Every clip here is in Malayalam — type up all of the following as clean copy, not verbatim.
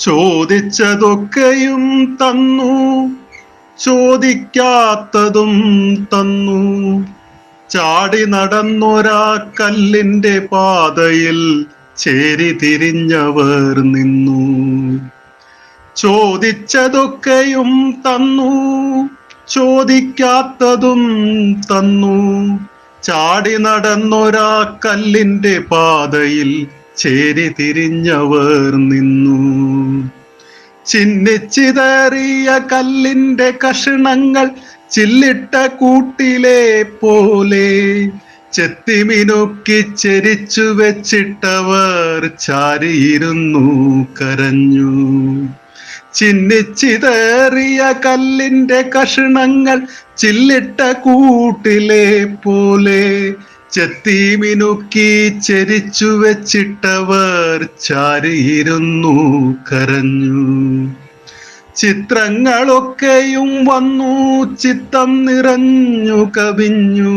ചോദിച്ചതൊക്കെയും തന്നു, ചോദിക്കാത്തതും തന്നു. ചാടി നടന്നൊരാ കല്ലിന്റെ പാതയിൽ ചേരി തിരിഞ്ഞവർ നിന്നു. ചോദിച്ചതൊക്കെയും തന്നു, ചോദിക്കാത്തതും തന്നു. ചാടി നടന്നൊരാ കല്ലിന്റെ പാതയിൽ ചേരി തിരിഞ്ഞവർ നിന്നു. ചിന്നിച്ചിതറിയ കല്ലിന്റെ കഷണങ്ങൾ ചില്ലിട്ട കൂട്ടിലെ പോലെ ചെത്തിമിനുക്കി ചെരിച്ചു വെച്ചിട്ടവർ ചാരിയിരുന്നു കരഞ്ഞു. ചിന്നിച്ചിതറിയ കല്ലിന്റെ കഷണങ്ങൾ ചില്ലിട്ട കൂട്ടിലെ പോലെ ചെത്തിമിനുക്കി ചെരിച്ചു വെച്ചിട്ടവർ ചാരിയിരുന്നു കരഞ്ഞു. ചിത്രങ്ങളൊക്കെയും വന്നു, ചിത്തം നിറഞ്ഞു കവിഞ്ഞു.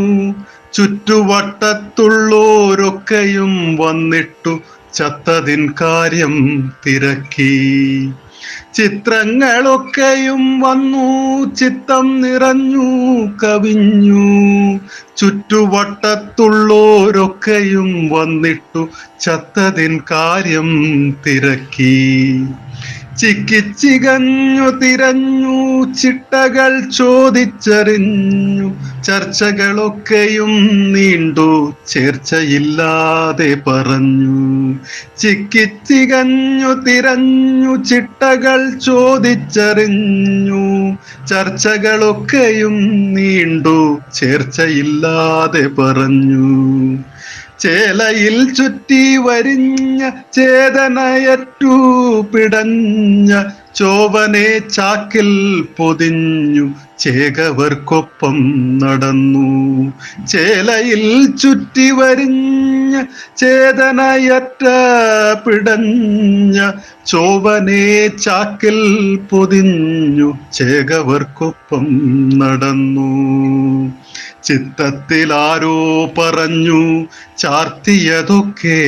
ചുറ്റുവട്ടത്തുള്ളോരൊക്കെയും വന്നിട്ടു ചത്തതിൻ കാര്യം തിരക്കി. ചിത്രങ്ങളൊക്കെയും വന്നു, ചിത്തം നിറഞ്ഞു കവിഞ്ഞു. ചുറ്റുവട്ടത്തുള്ളോരൊക്കെയും വന്നിട്ടു ചത്തതിൻ കാര്യം തിരക്കി. ചിക്കിച്ചികഞ്ഞു തിരഞ്ഞു, ചിട്ടകൾ ചോദിച്ചറിഞ്ഞു. ചർച്ചകളൊക്കെയും നീണ്ടു, ചേർച്ചയില്ലാതെ പറഞ്ഞു. ചിക്കിച്ചികഞ്ഞു തിരഞ്ഞു, ചിട്ടകൾ ചോദിച്ചറിഞ്ഞു. ചർച്ചകളൊക്കെയും നീണ്ടു, ചേർച്ചയില്ലാതെ പറഞ്ഞു. ചേലയിൽ ചുറ്റി വരിഞ്ഞ ചേതനയറ്റു പിടഞ്ഞ ചോവനെ ചാക്കിൽ പൊതിഞ്ഞു ചേകവർക്കൊപ്പം നടന്നു. ചേലയിൽ ചുറ്റി വരിഞ്ഞ ചേതനയറ്റ പിടഞ്ഞ ചോവനെ ചാക്കിൽ പൊതിഞ്ഞു ചേകവർക്കൊപ്പം നടന്നു. ചിത്തത്തിലാരോ പറഞ്ഞു, ചാർത്തിയതൊക്കെ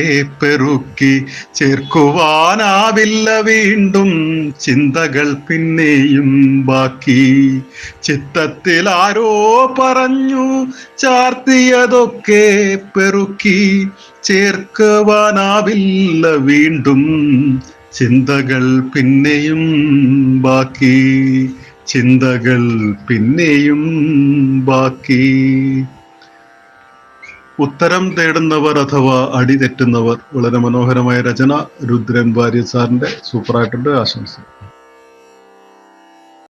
പെറുക്കി ചേർക്കുവാനാവില്ല വീണ്ടും ചിന്തകൾ പിന്നെയും ബാക്കി. ചിത്തത്തിലാരോ പറഞ്ഞു, ചാർത്തിയതൊക്കെ പെറുക്കി ചേർക്കുവാനാവില്ല വീണ്ടും ചിന്തകൾ പിന്നെയും ബാക്കി. ചിന്തകൾ പിന്നെയും ബാക്കി. ഉത്തരം തേടുന്നവർ അഥവാ അടി തെറ്റുന്നവർ. വളരെ മനോഹരമായ രചന. രുദ്രൻ വാര്യർ സാറിന്റെ. സൂപ്പറായിട്ടുണ്ട്. ആശംസ.